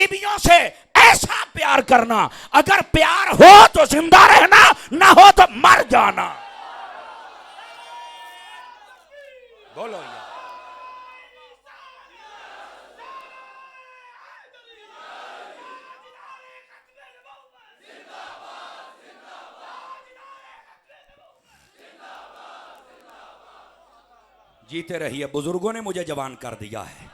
बीवियों से ऐसा प्यार करना, अगर प्यार हो तो जिंदा रहना, ना हो तो मर जाना। बोलो यार। जीते रहिए, बुजुर्गों ने मुझे जवान कर दिया है।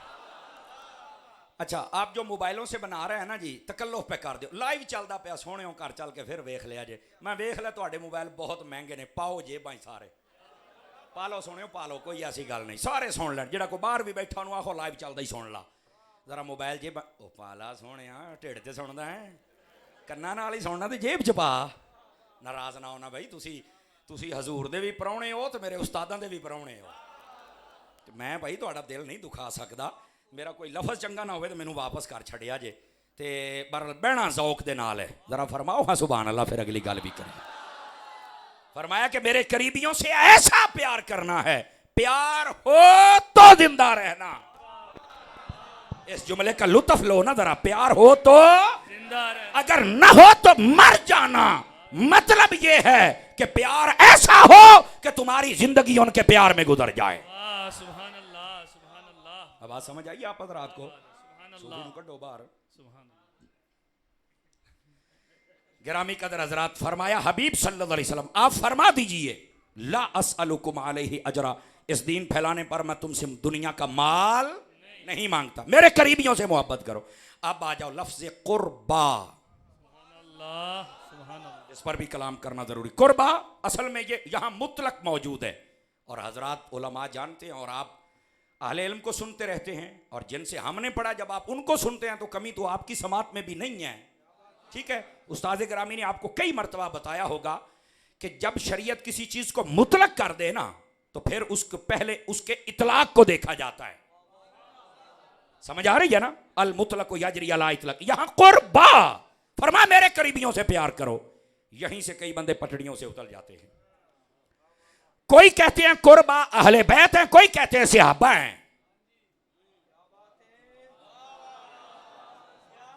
अच्छा, आप जो मोबाइलों से बना रहे हैं ना जी, तकल्लुफ पे कर दो। लाइव चलता पाया सोने घर चल के फिर वेख लिया जे। मैं वेख लिया तुहाडे मोबाइल बहुत महंगे ने, पाओ जेबां सारे पालो, सुनियो पालो, कोई ऐसी गल नहीं, सारे सुन लैन। जेड़ा कोई बाहर भी बैठा उन्होंने आखो लाइव चलता ही सुन ला, जरा मोबाइल जेब पाला सोने ढिड च सुनदा है, कन्ना नाल ही सुनना, तो जेब च पा। नाराज ना होना भाई, तुसी हजूर दे भी परौणे हो तो मेरे उस्तादां दे भी परौणे हो, तो मैं भाई तुहाडा दिल नहीं दुखा सकदा। मेरा कोई लफज चंगा ना हो तो मैनू वापस कर छड़िया जे, ते पर बहना जौक दे नाल है। जरा फरमाओ हाँ सुभान अल्लाह, फिर अगली गल भी करें। फरमाया कि मेरे करीबियों से ऐसा प्यार करना है, प्यार हो तो जिंदा रहना। इस जुमले का लुत्फ लो ना जरा, प्यार हो तो जिंदा रहना, अगर ना हो तो मर जाना। मतलब ये है कि प्यार ऐसा हो कि तुम्हारी जिंदगी उनके प्यार में गुजर जाए। अब बात समझ आई आप रात को? कटो बाहर। गिरामी कदर हजरात, फरमाया हबीब सल्लल्लाहु अलैहि वसल्लम, आप फरमा दीजिए ला अस्अलुकुम अलैहि अजरा, इस दीन फैलाने पर मैं तुमसे दुनिया का माल नहीं मांगता, मेरे करीबियों से मोहब्बत करो। अब आ जाओ लफ्ज़ कुर्बा, इस पर भी कलाम करना जरूरी। कुर्बा असल में ये यहाँ मुतलक मौजूद है, और हजरात उलमा जानते हैं, और आप अहले इल्म को सुनते रहते हैं, और जिनसे हमने पढ़ा, जब आप उनको सुनते हैं तो कमी तो आपकी समात में भी नहीं है। ठीक है, उस्ताद ग्रामी ने आपको कई मरतबा बताया होगा कि जब शरीयत किसी चीज को मुतलक कर दे ना, तो फिर उसको पहले उसके इतलाक को देखा जाता है। समझ आ रही है ना? अल मुतलक यजरी अला इतलक। यहां कुर्बा फरमा मेरे करीबियों से प्यार करो, यहीं से कई बंदे पटड़ियों से उतर जाते हैं। कोई कहते हैं कुर्बा अहले बैत हैं, कोई कहते हैं सहाबा हैं।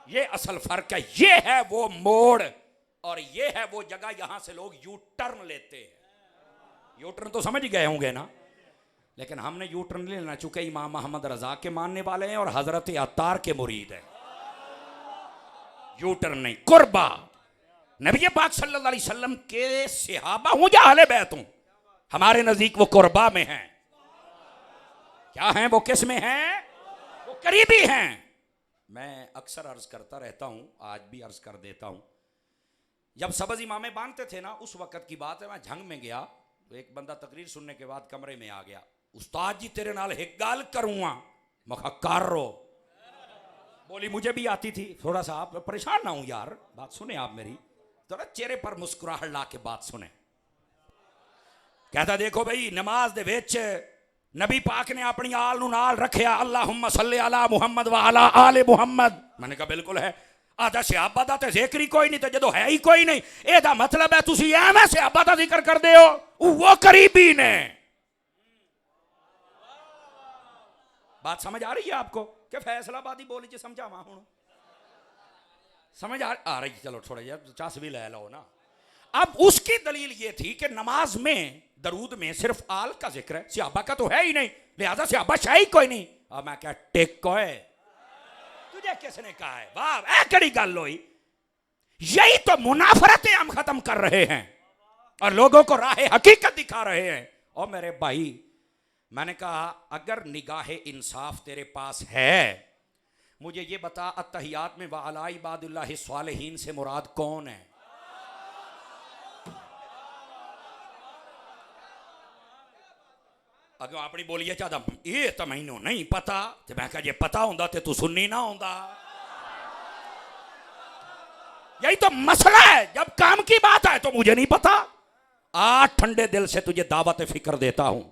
ये असल फर्क है। ये है वो मोड़, और ये है वो जगह यहां से लोग यू टर्न लेते हैं। यू टर्न तो समझ गए होंगे ना, लेकिन हमने यू टर्न नहीं लेना, चूंकि इमाम मोहम्मद रजा के मानने वाले हैं और हजरत अत्तार के मुरीद हैं। यू टर्न नहीं, कुर्बा नबी पाक सल्लल्लाहु अलैहि वसल्लम के सहाबा हूं या अहले बैत हूं, हमारे नजदीक वो कुर्बा में हैं। क्या हैं वो? किस में हैं? वो करीबी हैं। मैं अक्सर अर्ज करता रहता हूं, आज भी अर्ज कर देता हूं। जब सबज इमामे बांधते थे ना, उस वक्त की बात है, मैं झंग में गया तो एक बंदा तकरीर सुनने के बाद कमरे में आ गया, उस्ताद जी तेरे नाल एक गाल करूंगा। मखा कारो बोली मुझे भी आती थी, थोड़ा सा आप परेशान ना हूं यार, बात सुने आप मेरी, थोड़ा चेहरे पर मुस्कुराहट ला के बात सुने। कहता देखो भाई, नमाज दे विच नबी पाक ने अपनी आल नू नाल रखिया, अल्लाहुम्मा सल्ली अला मुहम्मद व अला आले मुहम्मद। मैंने कहा बिल्कुल है। आधा सहाबा दा ते जिक्र ही कोई नहीं, तो जदों है ही कोई नहीं, एदा मतलब है तुसी एवें सहाबा दा जिक्र करदे हो, वो करीबी ने। बात समझ आ रही है आपको? कि फैसलाबादी बोली च समझावा हुण? समझ आ रही? चलो थोड़ा यार चस भी ले लो ना। अब उसकी दलील ये थी कि नमाज में दरूद में सिर्फ आल का जिक्र है, सहाबा का तो है ही नहीं, लिहाजा सहाबा शाही कोई नहीं। अब मैं क्या टेक को है, तुझे किसने कहा है? वाह कड़ी गल हुई। यही तो मुनाफरतें हम खत्म कर रहे हैं और लोगों को राह हकीकत दिखा रहे हैं। और मेरे भाई, मैंने कहा अगर निगाह इंसाफ तेरे पास है, मुझे ये बता अत्तहियात में व अला इबादिल्लाहि स्वालिहीन से मुराद कौन है? अगर अपनी बोलिए चाहता ये तो मैनू नहीं पता, तो मैं कहा जे पता होंदा तो तू सुननी ना होंदा। यही तो मसला है, जब काम की बात है तो मुझे नहीं पता। आज ठंडे दिल से तुझे दावत फिक्र देता हूं,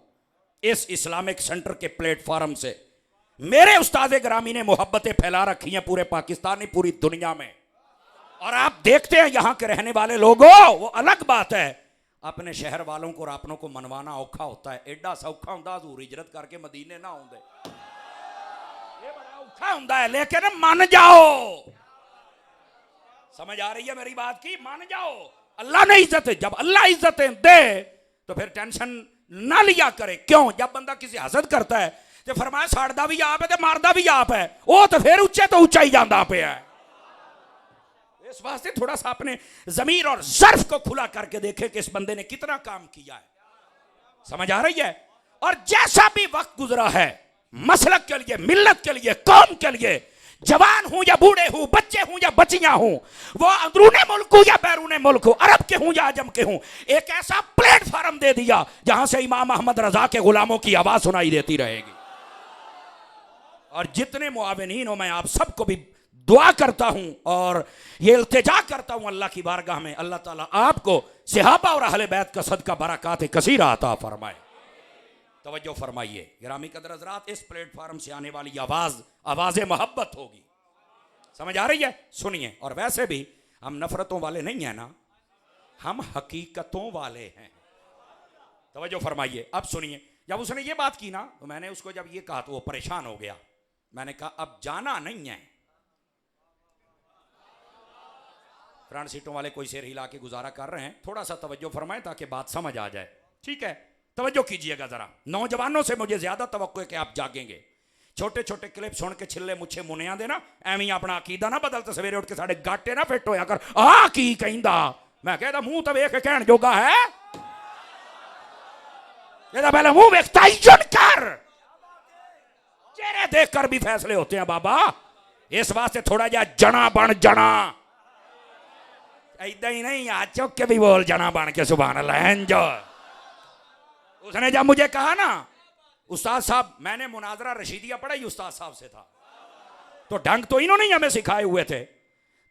इस इस्लामिक सेंटर के प्लेटफॉर्म से मेरे उस्ताद ग्रामी ने मोहब्बतें फैला रखी हैं पूरे पाकिस्तान, नहीं पूरी दुनिया में। और आप देखते हैं यहां के रहने वाले लोगों, वो अलग बात है, अपने शहर वालों को और अपनों को मनवाना औखा होता है। एडा सौखा होंदा हजूर हिजरत करके मदीने ना आउंदे, ये बड़ा औखा हुंदा है, लेकिन मन जाओ। समझ आ रही है मेरी बात की? मान जाओ। अल्लाह ने इज्जत, जब अल्लाह इज्जतें दे तो फिर टेंशन ना लिया करे। क्यों? जब बंदा किसी हसद करता है तो फरमाया साड़दा भी आप है तो मारदा भी आप है, वो तो फिर उच्चे तो उच्चा ही जाता पे है। इस वास्ते थोड़ा सा अपने जमीर और ज़र्फ को खुला करके देखे कि इस बंदे ने कितना काम किया है। समझ आ रही है? और जैसा भी वक्त गुजरा है मसलक के लिए, मिल्लत के लिए, कौम के लिए, जवान हूं या बूढ़े हूं, बच्चे हूं या बच्चियां हूं, वो अंदरूने मुल्क हूं या बैरूने मुल्क हूं, अरब के हूं या अजम के हूं, एक ऐसा प्लेटफॉर्म दे दिया जहां से इमाम अहमद रजा के गुलामों की आवाज सुनाई देती रहेगी। और जितने मुआविनीन हो, मैं आप सबको भी दुआ करता हूं और ये इल्तिजा करता हूं अल्लाह की बारगाह में, अल्लाह ताला आपको सहाबा और अहले बैत का सदका बरकात कसीरा अता फरमाए। तवज्जो फरमाइए गिरामी कदर हज़रात, इस प्लेटफार्म से आने वाली आवाज़ आवाज़ मोहब्बत होगी। समझ आ रही है? सुनिए। और वैसे भी हम नफरतों वाले नहीं हैं ना, हम हकीकतों वाले हैं। तवज्जो फरमाइए। अब सुनिए, जब उसने ये बात की ना तो मैंने उसको जब ये कहा तो वो परेशान हो गया। मैंने कहा अब जाना नहीं है। फ्रंट सीटों वाले कोई सिर हिला के गुजारा कर रहे हैं, थोड़ा सा तवज्जो फरमाएं ताकि बात समझ आ जाए। ठीक है, तवज्जो कीजिएगा जरा। नौजवानों से मुझे ज्यादा तवक्को है कि आप जागेंगे। छोटे छोटे क्लिप सुन के छिल्ले मुच्छे मुनिया देना, एवं ही अपना अकीदा ना बदलते सवेरे उठ के साढ़े गाटे ना फिट होया कर। आ की कहंदा, मैं कहता मुंह तो वेख कहण जोगा है, ये पहले मुंह वेख तयन कर, चेहरे देख कर भी फैसले होते हैं बाबा। इस वास्ते थोड़ा जा जना बन जना, ऐदा ही नहीं आज चौक के भी बोल जना बन के सुभान अल्लाह। उसने जब मुझे कहा ना उस्ताद साहब, मैंने मुनाजरा रशीदिया पढ़ा ही उस्ताद साहब से था, तो ढंग तो इन्होंने ही हमें सिखाए हुए थे।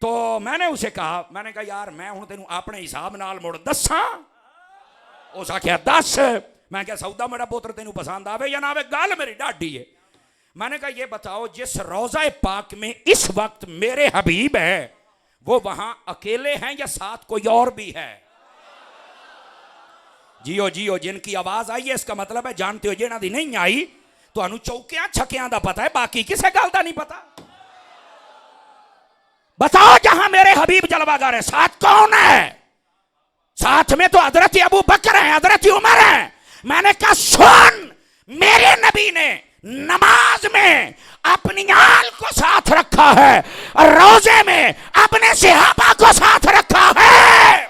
तो मैंने उसे कहा, मैंने कहा यार मैं हूं तेन अपने हिसाब नाल मुड़ दसा। उस आख्या दस। मैं क्या सौदा मेरा पुत्र तेन पसंद आवे या ना आवे, गल मेरी डाढ़ी है। मैंने कहा ये बताओ जिस रोज़ा पाक में इस वक्त मेरे हबीब है वो वहां अकेले हैं या साथ कोई और भी है? जियो जियो जिनकी आवाज आई है इसका मतलब है जानते हो, जिन्हां दी नहीं आई तो चौकियां छकियां दा पता है, बाकी किसे गल दा नहीं पता। बताओ जहां मेरे हबीब जलवागर है साथ कौन है? साथ में तो हजरत अबू बकर है, हजरत उमर है। मैंने कहा सुन, मेरे नबी ने नमाज में अपनी आल को साथ रखा है और रोजे में अपने सहाबा को साथ रखा है।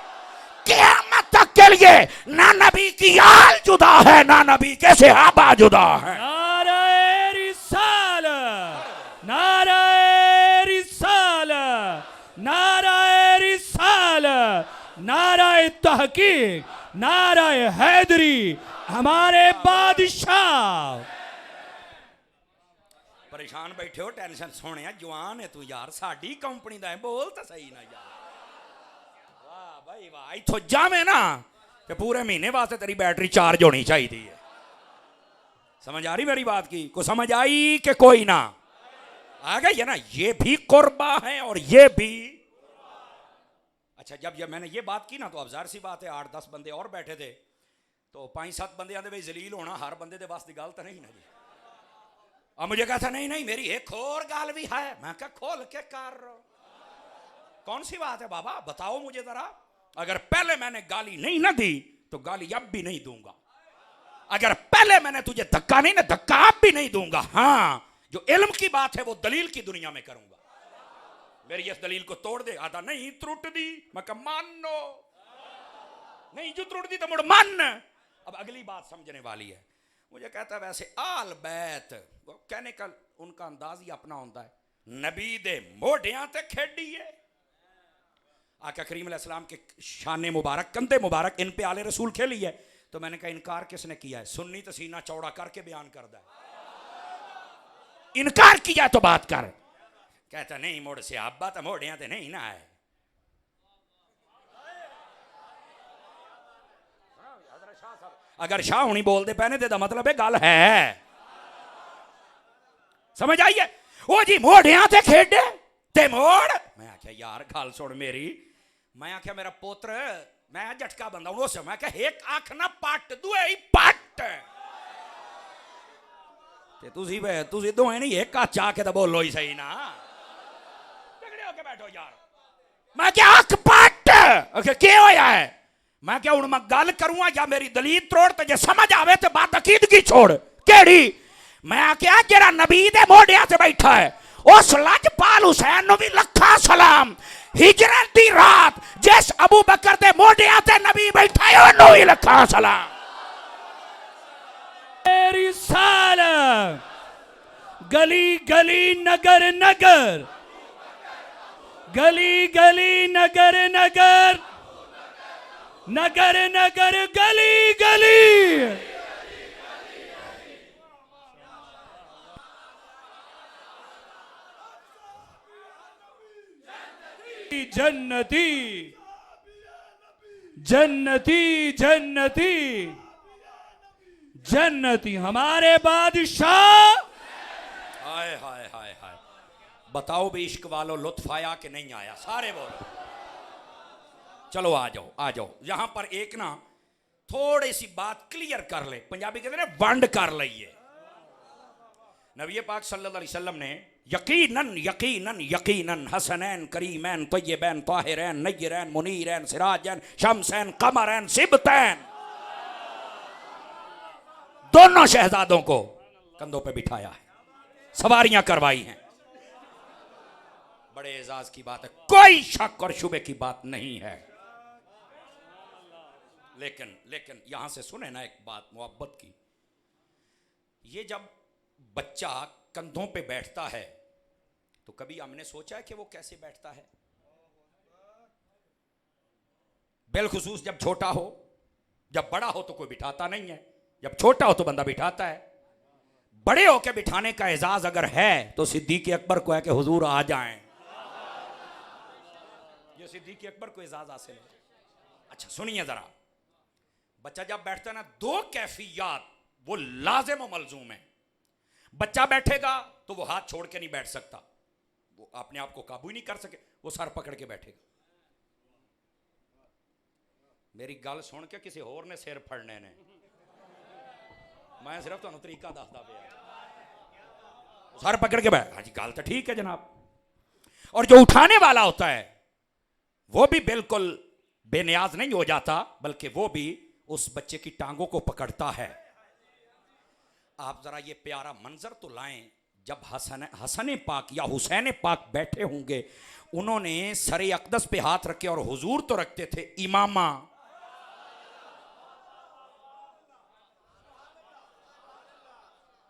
क़यामत तक के लिए ना नबी की आल जुदा है ना नबी के सहाबा जुदा है। नारे रिसालत, नारे रिसालत, नारे रिसालत, नारे तहकीक, नारे हैदरी, हमारे बादशाह। परेशान बैठे हो, टेंशन सोने जवान है तू यार, साड़ी कंपनी दा है, बोल तो सही ना यार। वाह भाई वाह, इथों जावे ना तो पूरे महीने वास्ते तेरी बैटरी चार्ज होनी चाहिए। समझ आ रही मेरी बात की? को समझ आई कि कोई ना आ गई है ना? ये भी कुर्बा है और ये भी। अच्छा, जब मैंने ये बात की ना तो अब जाहिर सी बात है 8-10 बंदे और बैठे थे, तो 5-7 बंदे दे जलील होना हर बंदे दे वास दी गल तो नहीं ना जी। अब मुझे कहा था नहीं नहीं मेरी एक और गाल भी है। मैं कहा खोल के कर, कौन सी बात है बाबा बताओ मुझे जरा। अगर पहले मैंने गाली नहीं ना दी तो गाली अब भी नहीं दूंगा। अगर पहले मैंने तुझे धक्का नहीं ना, धक्का अब भी नहीं दूंगा। हाँ, जो इल्म की बात है वो दलील की दुनिया में करूंगा। मेरी इस दलील को तोड़ दे, आधा नहीं त्रुट दी, मैं कहा मानो नहीं, जो त्रुट दी तो मुड़ मान। अब अगली बात समझने वाली है। मुझे कहता है वैसे आल बैत, वो कहने का उनका अंदाज ही अपना होता है। नबी दे मोढ़ियां ते खेडी है। आका करीम अलैहिस्सलाम के शान मुबारक, कंधे मुबारक, इन पे आले रसूल खेली है। तो मैंने कहा इनकार किसने किया है? सुन्नी तो सीना चौड़ा करके बयान करता है, इनकार किया तो बात कर। कहता नहीं मोड़ से आबा तो मोढ़ियां ते नहीं ना है। अगर शाह हुणी बोलते पैने ते मतलब है गल है। समझ आई है? ओ जी मोढ़ियां ते खेडे ते मोड़। मैं आख्या यार गल सुन मेरी। मैं आख्या मेरा पुत्र, मैं झटका बंदा हूं उस। मैं आख्या एक अख ना पट दुए ही पट। ਤੇ ਤੁਸੀਂ ਦੋਵੇਂ ਨਹੀਂ ਇੱਕ ਹੱਥ ਆ ਕੇ ਤਾਂ ਬੋਲੋ ਹੀ ਸਹੀ ਨਾ। ਤਗੜੇ ਹੋ ਕੇ ਬੈਠੋ ਯਾਰ। ਮੈਂ ਕਿਹਾ ਅੱਖ ਪੱਟ ਅਖੇ ਕੀ ਹੋਇਆ ਹੈ? ਮੈਂ ਕਿਹਾ ਹੁਣ ਮੈਂ ਗੱਲ ਕਰੂੰਗਾ ਜਾਂ ਮੇਰੀ ਦਲੀਲ ਤੋੜ ਤੇ ਜੇ ਸਮਝ ਆਵੇ ਤੇ ਬਾਤ ਅਕੀਦਗੀ ਛੋੜ। ਕਿਹੜੀ? ਮੈਂ ਕਿਹਾ ਜਿਹੜਾ ਨਬੀ ਦੇ ਮੋਢਿਆਂ ਤੇ ਬੈਠਾ ਹੈ उस लजपाल हुसैन नु भी लखा सलाम। हिजरत दी रात जिस अबू बकर दे मोढियां ते नबी बैठा है ओनू भी लखा सलाम। रिसालत गली गली नगर नगर, गली गली नगर नगर, नगर नगर गली गली, जन्नती जन्नती जन्नती जन्नती हमारे बादशाह। हाय हाय हाय हाय। बताओ भी इश्क वालों लुत्फ आया कि नहीं आया? सारे बोलो। चलो आ जाओ आ जाओ। यहां पर एक ना थोड़ी सी बात क्लियर कर ले। पंजाबी कहते हैं वंड कर लइए। नबी पाक सल्लल्लाहु अलैहि वसल्लम ने यकीनन यकीनन यकीनन हसनैन करीमैन तय्यबैन ताहिरैन नय्यरैन मुनीरैन सिराजैन शमसैन कमरैन सिबतैन दोनों शहजादों को कंधों पे बिठाया है, सवारियां करवाई हैं। बड़े एजाज की बात है, कोई शक और शुबे की बात नहीं है। लेकिन लेकिन यहां से सुने ना एक बात मोहब्बत की। ये जब बच्चा कंधों पे बैठता है तो कभी हमने सोचा है कि वो कैसे बैठता है? बिलखुसूस जब छोटा हो, जब बड़ा हो तो कोई बिठाता नहीं है, जब छोटा हो तो बंदा बिठाता है। बड़े होके बिठाने का एजाज अगर है तो सिद्दीक अकबर को है कि हुजूर आ जाएं। ये सिद्दीक अकबर को एजाज हासिल है। अच्छा सुनिए जरा, बच्चा जब बैठता है ना, दो कैफियत वो लाजिम और मलजूम है। बच्चा बैठेगा तो वो हाथ छोड़ के नहीं बैठ सकता, वो अपने आप को काबू ही नहीं कर सके, वो सर पकड़ के बैठेगा। मेरी गल सुन के किसी होर ने सिर फड़ने ने, मैं सिर्फ तुहानू तरीका दसदा पिया। सर पकड़ के बैठ, हाँ जी गल तो ठीक है जनाब। और जो उठाने वाला होता है वो भी बिल्कुल बेनियाज नहीं हो जाता, बल्कि वो भी उस बच्चे की टांगों को पकड़ता है। आप जरा ये प्यारा मंजर तो लाएं, जब हसन पाक या हुसैन पाक बैठे होंगे, उन्होंने सरे अकदस पे हाथ रखे और हुजूर तो रखते थे इमामा।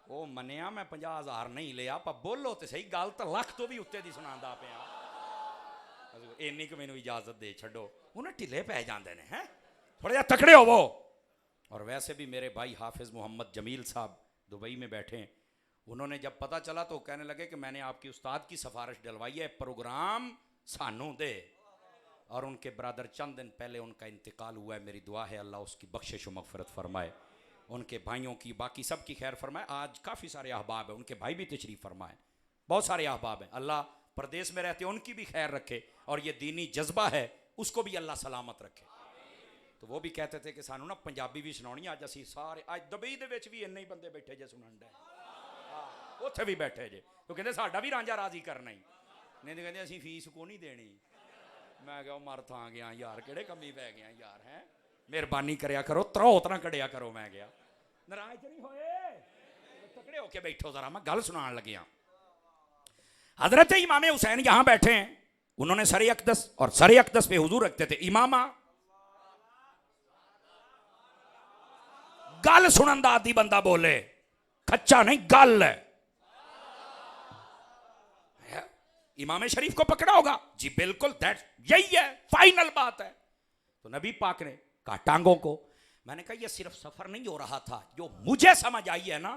ओ मनिया मैं 50,000 नहीं लिया, पर बोलो तो सही, गल तो लख तो भी उत्ते दी सुनांदा पिया। इन्नी को मैनू इजाजत दे छड्डो, उन्हें ढिले पै जाते हैं, हैं थोड़ा जा तकड़े होवो। और वैसे भी मेरे भाई हाफिज मोहम्मद जमील साहब दुबई में बैठे, उन्होंने जब पता चला तो कहने लगे कि मैंने आपकी उस्ताद की सिफारिश डलवाई है, प्रोग्राम सानू दे। और उनके ब्रदर चंद दिन पहले उनका इंतकाल हुआ है। मेरी दुआ है अल्लाह उसकी बख्शिश व मगफरत फरमाए, उनके भाइयों की बाकी सब की खैर फरमाए। आज काफ़ी सारे अहबाब हैं, उनके भाई भी तशरीफ़ फरमाए, बहुत सारे अहबाब हैं। अल्लाह प्रदेश में रहते उनकी भी खैर रखे, और ये दीनी जज्बा है उसको भी अल्लाह सलामत रखे। तो वो भी कहते थे कि सानू ना पंजाबी भी सुनानी। अज असी सारे अज दुबई दे विच भी इन्ने ही बंदे बैठे जे सुनन दे, उत्थे भी बैठे जे, तो कहते साडा भी रांझा राजी करना ही नहीं, तो कहते असी फीस को नहीं देनी। मैं क्या मर था गया यार, किहड़े कमी पै गया यार, है मेहरबानी करया करो, त्रौ उतना कड़िया करो। मैं गया नाराज नहीं होए, तकड़े होके बैठो जरा, मैं गल सुनान लगिया। हजरत इमाम हुसैन यहां बैठे हैं, उन्होंने सरे अकदस, और सरे अकदस पे हुजूर रखते थे इमामा। गल सुनन दा आदि बंदा बोले, खच्चा नहीं गल है। इमाम शरीफ को पकड़ा होगा जी, बिल्कुल दैट यही है, फाइनल बात है। तो नबी पाक ने कहा टांगों को। मैंने कहा यह सिर्फ सफर नहीं हो रहा था, जो मुझे समझ आई है ना,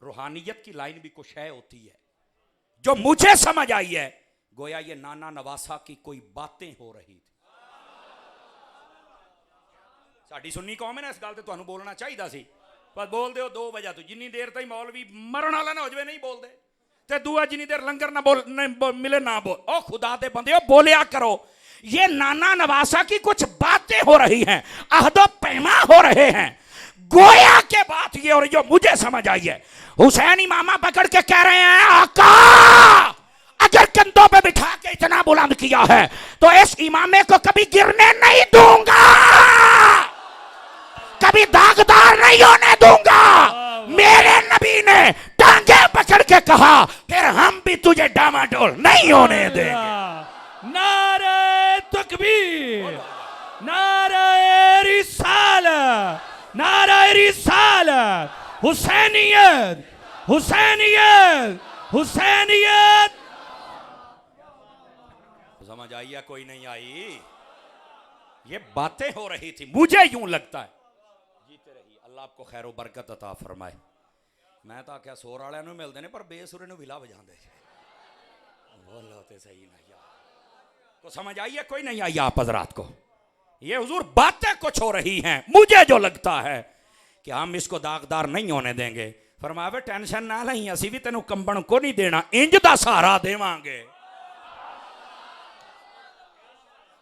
रूहानियत की लाइन भी कुछ है होती है, जो मुझे समझ आई है, गोया ये नाना नवासा की कोई बातें हो रही थी। साडी सुन्नी कौम है ना, इस गल ते तुहानू बोलना चाहिए सी, पर बोल दो 2 बजे तो जिन्नी देर तक मौलवी मरण वाला ना हो जाए नहीं बोलते, ते दुआ जिन्नी देर लंगर ना मिले ना बोल। ओ खुदा दे बंदे बोलिया करो, ये नाना नवासा की कुछ बातें हो रही हैं, अहदो पैमा हो रहे हैं, गोया के बात ये, और जो मुझे समझ आई है, हुसैन इमामा पकड़ के कह रहे हैं आका अगर कंधों पे बिठा के इतना बुलंद किया है तो इस इमामे को कभी गिरने नहीं दूंगा, कभी दागदार नहीं होने दूंगा। मेरे नबी ने टांगे पकड़ के कहा फिर हम भी तुझे डामाडोल नहीं होने देंगे। नारे तकबीर, नारे रिसालत, नारे रिसालत, हुसैनियत, हुसैनियत, हुसैनियत। समझ आई या कोई नहीं आई? ये बातें हो रही थी, मुझे यूं लगता है। जीते रहिए, अल्लाह आपको खैर बरकत अता फरमाए। मैं तो आख्या सोर वाले मिलते ने पर बेसुरे विला बजाते बोलो तो सही नहीं यार। को समझ आई है कोई नहीं आई आप हजरात को? ये हुजूर बातें कुछ हो रही हैं, मुझे जो लगता है कि हम इसको दागदार नहीं होने देंगे। फरमावे टेंशन ना लही, असी भी तेनों कंबन को नहीं देना, इंज दा सहारा देवांगे।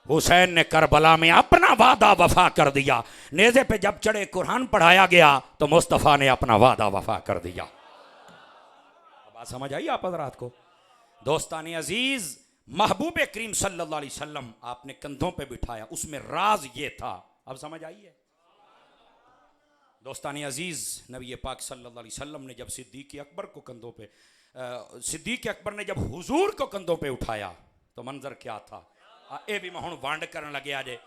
हुसैन ने करबला में अपना वादा वफा कर दिया। नेज़े पे जब चढ़े कुरान पढ़ाया गया तो मुस्तफ़ा ने अपना वादा वफा कर दिया। बात समझ आई आप हज़रात को? दोस्तानी अजीज, महबूब करीम सल्लल्लाहु अलैहि वसल्लम आपने कंधों पे बिठाया, उसमें राज ये था। अब समझ आई है? दोस्तानी अजीज, नबी पाक सल्लल्लाहु अलैहि वसल्लम ने जब सिद्दीक़ अकबर को कंधों पे सिद्दीक़ अकबर ने जब हुजूर को कंधों पे उठाया तो मंजर क्या था? ये भी मैं हुण वंड करन लग्या जे।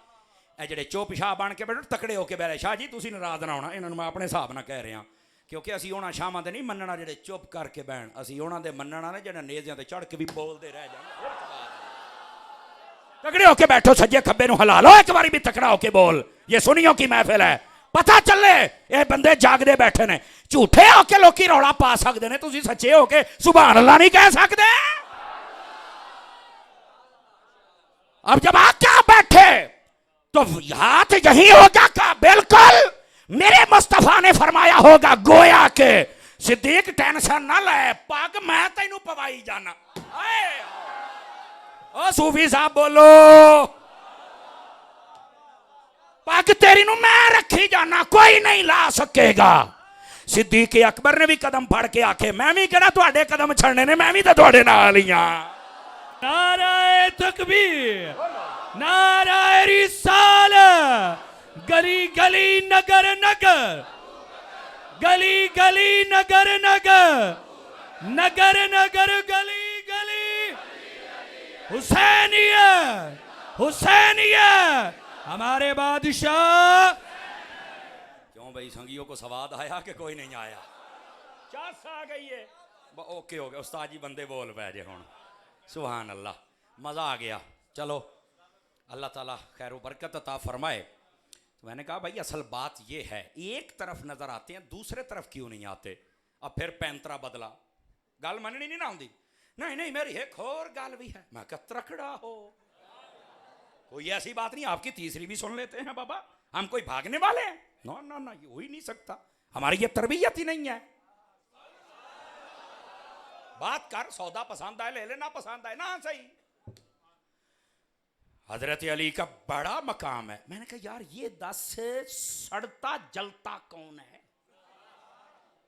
ए जिहड़े चुप शाह बन के बैठो तकड़े होके बैठे, शाह जी तुसीं नाराज ना होना, इन्हां नूं मैं अपने हिसाब नाल कह रहा क्योंकि असीं उहनां शाहां दे नहीं मनना जिहड़े चुप करके बैण, असीं उहनां दे मनना ने जिहड़े नेज़ियां ते चढ़ के भी बोलदे रह जाण। तकड़े होके बैठो, सज्जे खब्बे नूं हिला लो, एक बारी भी तकड़ा होके बोल। ये सुनियो की महफिल है, पता चले ये बंदे जागदे बैठे ने। झूठे होके लोकी रौला पा सकदे ने, तुसीं सच्चे होके सुभान अल्लाह नहीं कह सकदे। अब जब आका बैठे तो हाथ यही होगा का? बिल्कुल मेरे मुस्तफा ने फरमाया होगा गोया के सिद्दीक टेंशन ना ले, पग मैं तेनू पवाई जाना। ओ सूफी साहब बोलो, पग तेरी नू मैं रखी जाना, कोई नहीं ला सकेगा। सिद्दीक अकबर ने भी कदम फड़ के आखे मैं भी कहना तुहाडे कदम छड़ने ने, मैं भी तो तुहाडे नाल ही हां। नाराए तकबीर, नाराए रिसालत, गली गली नगर नगर, गली गली नगर नगर, नगर नगर गली गली, हुसैनियत, हुसैनियत हमारे बादशाह। क्यों भाई संगियों को सवाद आया कि कोई नहीं आया? चास आ गई है, ओके हो गया उस्ताद जी, बंदे बोल पै जे हुण। सुभान अल्लाह, मज़ा आ गया। चलो अल्लाह ताला खैर बरकत अता फरमाए। तो मैंने कहा भाई असल बात ये है, एक तरफ नज़र आते हैं दूसरे तरफ क्यों नहीं आते? अब फिर पैंतरा बदला, गल मननी नहीं ना आती। नहीं नहीं मेरी एक और गल भी है। मैं कहा त्रकड़ा हो, कोई ऐसी बात नहीं, आपकी तीसरी भी सुन लेते हैं बाबा, हम कोई भागने वाले हैं? ना ना ना, ये हो ही नहीं सकता, हमारी ये तरबियत ही नहीं है। बात कर, सौदा पसंद आए ले लेना, पसंद आए ना सही। हजरत अली का बड़ा मकाम है। मैंने कहा यार ये 10 सड़ता जलता कौन है?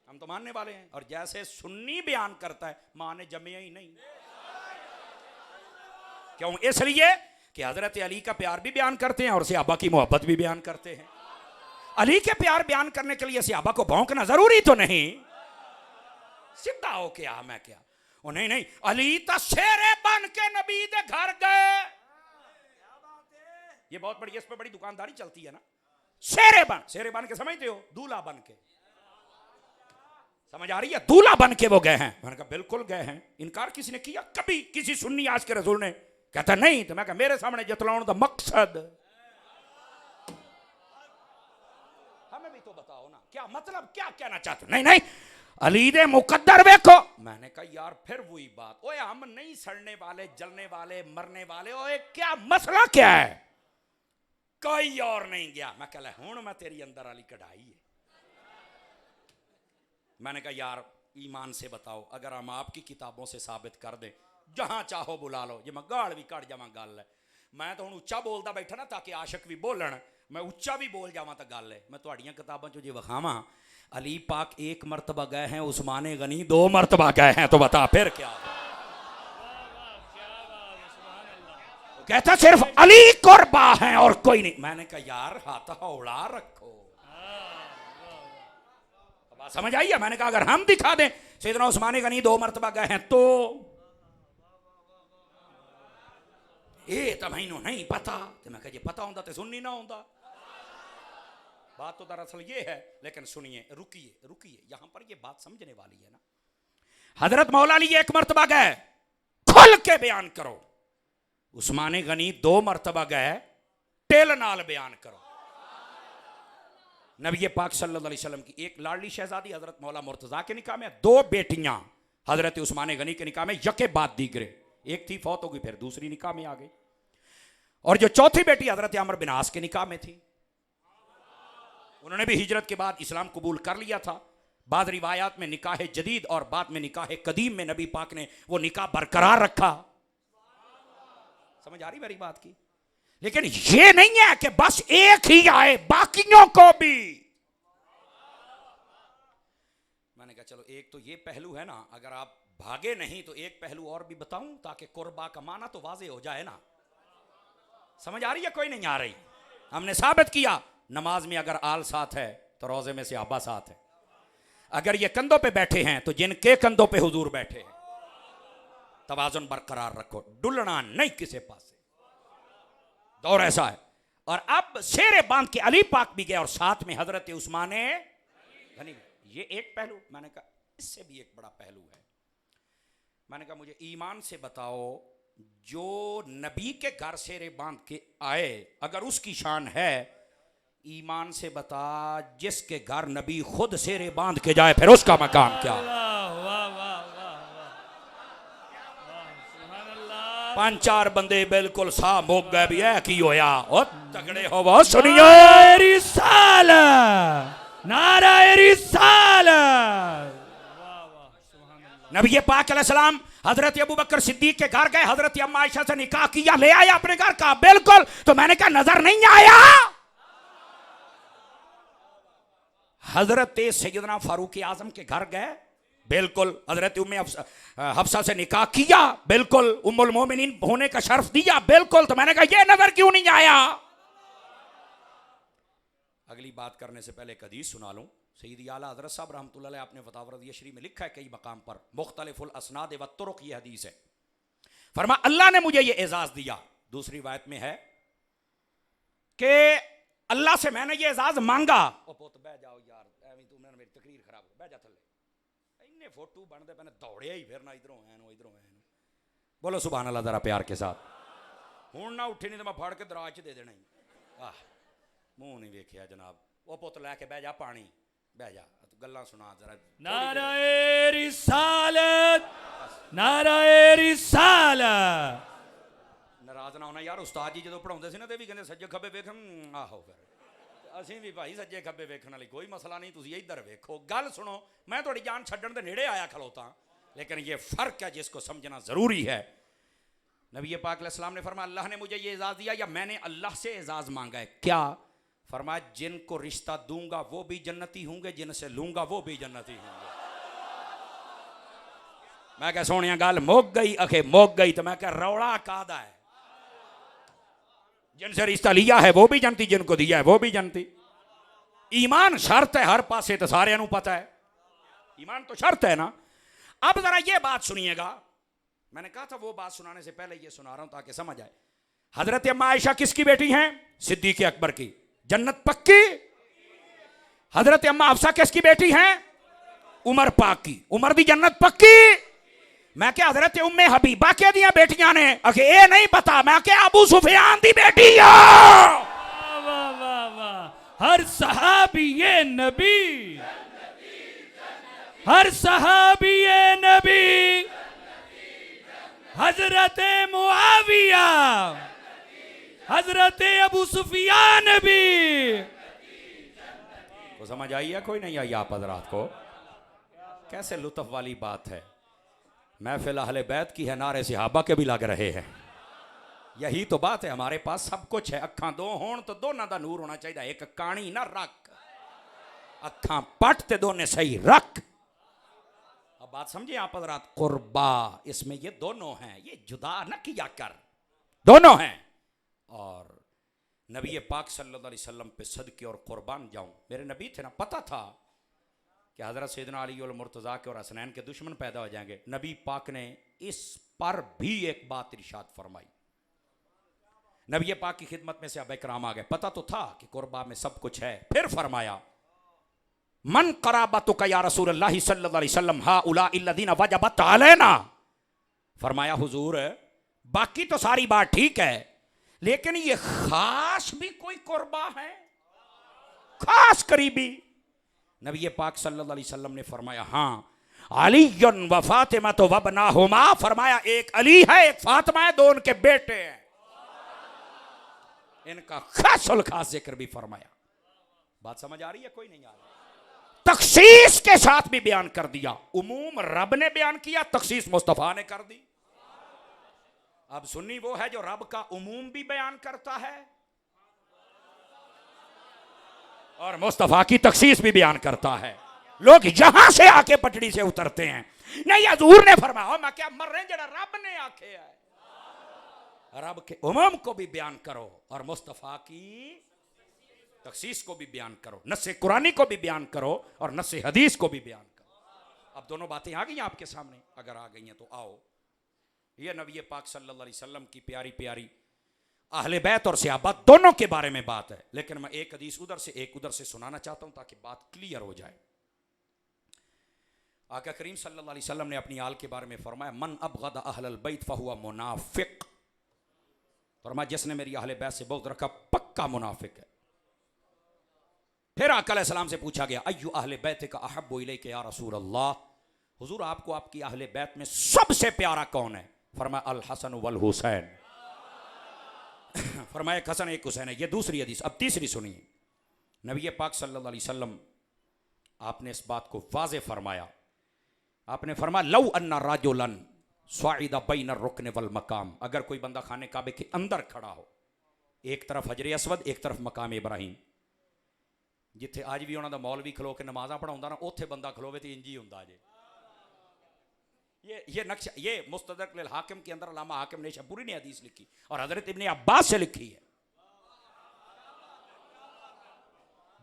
हम तो मानने वाले हैं, और जैसे सुन्नी बयान करता है मां ने जमे ही नहीं। क्यों? इसलिए कि हजरत अली का प्यार भी बयान करते हैं और सहाबा की मोहब्बत भी बयान करते हैं। अली के प्यार बयान करने के लिए सहाबा को भौंकना जरूरी तो नहीं, सीधा हो क्या मैं क्या? ओ नहीं नहीं, अली तो शेरे बन के नबी दे घर गए। ये बहुत बड़ी, इस पे बड़ी दुकानदारी चलती है ना। शेरे बन के समझते हो? दूल्हा बन के, समझ आ रही है? दूल्हा बन के वो गए हैं। मैंने कहा बिल्कुल गए हैं। इनकार किसी ने किया कभी? किसी सुन्नी आज के रसूल ने? कहता नहीं। तो मैं कहा मेरे सामने जतलाउन दा मकसद हमें भी तो बताओ ना, क्या मतलब, क्या कहना चाहते हो? नहीं नहीं, अली दे मुकद्दर देखो। मैंने कहा यार फिर वही बात, ओए हम नहीं सड़ने वाले, जलने वाले, मरने वाले, ओए क्या मसला क्या है? कोई और नहीं गया। मैं कह हूं मैं तेरी अंदर वाली कढ़ाई है। मैंने कहा यार ईमान से बताओ, अगर हम आपकी किताबों से साबित कर दें, जहां चाहो बुला लो, ये मैं गाल भी कट जावा गल है। मैं तो हूं उच्चा बोलता बैठा ना ताकि आशिक भी बोलन। मैं उच्चा भी बोल जावा तो गल है। मैं तुहाड़ियां किताबां चो जे वखावा अली पाक 1 मरतबा गए हैं, उस्माने गनी 2 मरतबा गए हैं, तो बता फिर क्या। कहता सिर्फ अली कुर्बा हैं और कोई नहीं। मैंने कहा यार हाथ हौला रखो। बात समझ आई है? मैंने कहा अगर हम दिखा दें सैयदना उस्माने गनी 2 मरतबा गए हैं तो ये तो मैनू नहीं पता। तो मैं कहा जी पता होता तो सुननी ना होता। बात तो दरअसल ये है, लेकिन सुनिए, रुकिए रुकिए, यहां पर ये बात समझने वाली है ना। हजरत मौला अली 1 मरतबा गए, खुल के बयान करो। उस्माने गनी 2 मरतबा गए, टेल नाल बयान करो। नबी पाक सल्लल्लाहु अलैहि वसल्लम की एक लाडली शहजादी हजरत मौला मुर्तजा के निकाह में, 2 बेटियां हजरत उस्माने गनी के निकाह में यके बाद दीगरे। एक थी फौत हो गई, फिर दूसरी निकाह में आ गई, और जो चौथी बेटी हजरत अमर बिन आस के निकाह में थी, उन्होंने भी हिजरत के बाद इस्लाम कबूल कर लिया था। बाद रिवायात में निकाह जदीद और बाद में निकाह कदीम में नबी पाक ने वो निकाह बरकरार रखा। समझ आ रही मेरी बात की? लेकिन ये नहीं है कि बस एक ही आए, बाकियों को भी। मैंने कहा चलो एक तो ये पहलू है ना, अगर आप भागे नहीं तो एक पहलू और भी बताऊं ताकि कुर्बा का माना तो वाजे हो जाए ना। समझ आ रही है? कोई नहीं आ रही? हमने साबित किया नमाज में अगर आल साथ है तो रोजे में सहाबा साथ है। अगर ये कंधों पे बैठे हैं तो जिनके कंधों पे हुजूर बैठे हैं। तवाजुन बरकरार रखो, डुलना नहीं किसी पास से। दौर ऐसा है। और अब शेरे बांध के अली पाक भी गए और साथ में हजरत उस्माने गनी। ये एक पहलू। मैंने कहा इससे भी एक बड़ा पहलू है। मैंने कहा मुझे ईमान से बताओ, जो नबी के घर शेरे बांध के आए अगर उसकी शान है, ईमान से बता जिसके घर नबी खुद शेरे बांध के जाए फिर उसका मकाम क्या? 5-4 बंदे बिल्कुल सा मुक गए भी है की होया। ओ तगड़े हो वो सुनिए। नाराए रिसालत। नबी पाक अलैहिस्सलाम हजरत अबू बकर सिद्दीक के घर गए, हजरत अम्मा आयशा से निकाह किया, ले आया अपने घर का। बिल्कुल। तो मैंने कहा नजर नहीं आया? हजरत सैयदना फारूक आजम के घर गए, बिल्कुल। हजरत उम्मे हफ्सा से निकाह किया, बिल्कुल। उम्मुल मोमिनीन होने का शर्फ दिया, बिल्कुल। तो मैंने कहा यह नजर क्यों नहीं आया? अगली बात करने से पहले एक हदीस सुना लूं। सैयदी आला हजरत साहब रहमतुल्लाह अलैह आपने फतावा रज़िया में लिखा है कई मकाम पर, मुख्तलिफुल असनाद व तुरुक ये हदीस है। फरमा अल्लाह ने मुझे ये एजाज दिया। दूसरी बात में है कि अल्लाह से मैंने ये एजाज मांगा। ओ पुत बह जाओ यार, एवं तू मेरी तकरीर खराब हो, बह जा थल्ले। इन्ने फोटो बनते पैने दौड़े ही फिरना इधरों ऐनो इधरों ऐनो। बोलो सुभान अल्लाह जरा प्यार के साथ। हुण ना उठी नहीं तो मैं फाड़ के दराज च दे देना ही। आह मुंह नहीं वेखिया जनाब। ओ पुत लैके बह जा, पानी बह जा, गल्लां सुना जरा। नाराए रिसालत, नाराए रिसालत। नाराज ना होना यार, उस्ताद जी जो पढ़ाते थे ना तो भी कहते सज्जे खब्बे वेखन। आहो फिर ਅਸੀਂ भी भाई सज्जे खब्बे वेखण वाली कोई मसला नहीं, तुसीं इधर वेखो। गल सुनो, मैं थोड़ी जान छड्डण दे नेड़े आया खलोता, लेकिन ये फर्क है जिसको समझना जरूरी है। नबी पाक अलैहिस्सलाम ने फरमाया अल्लाह ने मुझे ये एजाज दिया या मैंने अल्लाह से एजाज मांगा है। क्या? फरमाया जिनको रिश्ता दूंगा वो भी जन्नती होंगे, जिनसे लूंगा वो भी जन्नती होंगे। मैं क्या सोनिया गल मुक गई? अखे मुक गई। तो मैं क्या रौला कादा है? जिनसे रिश्ता लिया है वो भी जनती, जिनको दिया है वो भी जनती। ईमान शर्त है हर पासे, तो सारे पता है ईमान तो शर्त है ना। अब जरा ये बात सुनिएगा। मैंने कहा था वो बात सुनाने से पहले ये सुना रहा हूं ताकि समझ आए। हजरत अम्मा आयशा किसकी बेटी हैं? सिद्दीक अकबर की। जन्नत पक्की। हजरत अम्मा हफ्सा किसकी बेटी हैं? उमर पाक की। उमर दी जन्नत पक्की। मैं क्या हजरत उम्मे हबीबा के दिया बेटियां ने? अगे ये नहीं पता। मैं क्या अबू सुफियान दी बेटी है। वाह वाह वाह। हर सहाबी ये नबी, हर सहाबी ये नबी। हजरत मुआविया, हजरत अबू सुफियान भी। तो समझ आई है कोई नहीं आई आप हजरात को? कैसे लुत्फ वाली बात है। महफिल अहले बैत की है, नारे सहाबा के भी लग रहे हैं। यही तो बात है, हमारे पास सब कुछ है। अखां दो होण तो दोनों का नूर होना चाहिए, एक काणी ना रख, अखां पट ते दोने सही रख। अब बात समझिए आप हजरात, कुर्बा इसमें ये दोनों हैं, ये जुदा न किया कर, दोनों हैं। और नबी पाक सल्लल्लाहु अलैहि वसल्लम पे सदके और कुर्बान जाऊं, मेरे नबी थे ना, पता था कि हजरत सैयदना अली और मुर्तज़ा के और हसनैन के दुश्मन पैदा हो जाएंगे। नबी पाक ने इस पर भी एक बात इरशाद फरमाई। नबी पाक की खिदमत में से अब इकराम आ गए, पता तो था कि कुर्बा में सब कुछ है। फिर फरमाया मन कराबतुका या रसूलल्लाह सल्लल्लाहु अलैहि वसल्लम हाउला इल्लज़ीना वजबत अलैना। फरमाया हुजूर बाकी तो सारी बात ठीक है, लेकिन ये खास भी कोई कुर्बा है, खास करीबी। नबी पाक सल्लल्लाहु अलैहि वसल्लम ने फरमाया हाँ, अलीयुन व फातिमा तो वबनाहुमा। फरमाया एक अली है, एक फातिमा है, दो उनके बेटे हैं। इनका खासुल खास जिक्र भी फरमाया। बात समझ आ रही है कोई नहीं आ रही? तखसीस के साथ भी बयान कर दिया। उमूम रब ने बयान किया, तखसीस मुस्तफा ने कर दी। अब सुन्नी वो है जो रब का उमूम भी बयान करता है और मुस्तफा की तखसीस भी बयान करता है। लोग यहां से आके पटड़ी से उतरते हैं, नहीं हजूर ने फरमाया, मैं क्या मर रहे हैं, जरा रब ने आखे है। रब के उमूम को भी बयान करो और मुस्तफा की तखसीस को भी बयान करो, नस्से कुरानी को भी बयान करो और नस्से हदीस को भी बयान करो। अब दोनों बातें आ गई आपके सामने, अगर आ गई हैं तो आओ। ये नबी पाक सल्लल्लाहु अलैहि वसल्लम की प्यारी प्यारी अहले बैत और सहाबा दोनों के बारे में बात है, लेकिन मैं एक हदीस उधर से एक उधर से सुनाना चाहता हूं ताकि बात क्लियर हो जाए। आका करीम सल्लल्लाहु अलैहि वसल्लम ने अपनी आल के बारे में फरमाया मन अबगद अहलल बैत फहुवा मुनाफिक। फरमाया जिसने मेरी अहले बैत से बहुत रखा पक्का मुनाफिक है। फिर आका अलैहिस्सलाम से पूछा गया अय्यु अहले बैत का अहब्बु इलैका या रसूल अल्लाह, हुजूर आपको आपकी अहले बैत में सबसे प्यारा कौन है? फरमाया अल हसन वल हुसैन। फरमाया एक हसन एक हुसैन है। ये दूसरी हदीस। अब तीसरी सुनिए। नबी पाक सल्लल्लाहु अलैहि वसल्लम आपने इस बात को वाज़े फरमाया। आपने फरमाया लौ अन्ना राजुलन स्वाइदा बैन रुकन वल मकाम, अगर कोई बंदा खाने काबे के अंदर खड़ा हो, एक तरफ हजर असवद एक तरफ मकाम इब्राहिम, जिथे आज भी उन्होंने मौलवी खलो के नमाजा पढ़ाउंदा ना, उत्थे बंदा खलोवे तो इंज ही हुंदा जे। ये नक्शा, ये मुस्तदरक लिल हाकिम के अंदर अल्लामा हाकिम ने शबूरी ने हदीस लिखी और हजरत इब्ने अब्बास से लिखी है,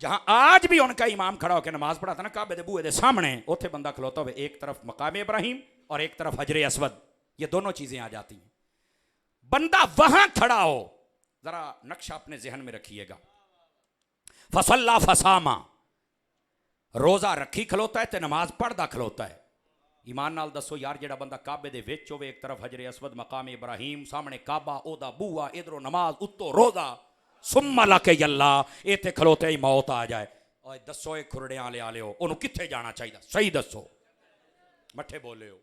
जहां आज भी उनका इमाम खड़ा होकर नमाज पढ़ाता ना काबे दे बूहे दे सामने, उत्थे बंदा खलोता हुए एक तरफ मकाम इब्राहिम और एक तरफ हजर असवद, ये दोनों चीजें आ जाती हैं। बंदा वहां खड़ा हो, जरा नक्शा अपने जहन में रखिएगा। फसल्ला फसामा, रोजा रखी खलोता है ते नमाज पढ़दा खलोता है। ईमान नाल दसो यार, जेड़ा बंदा काबे दे विच होवे, एक तरफ हजर असवद मकाम इब्राहिम, सामने काबा ओदा बूआ, इधरों नमाज उत्तो रोजा, सुम्मा लके यल्ला, इत्थे खलोते ही मौत आ जाए, और दसो एक खुरड़े आले आले हो, उन्होंने कित्थे जाना चाहिए? सही दसो, मठे बोले हो,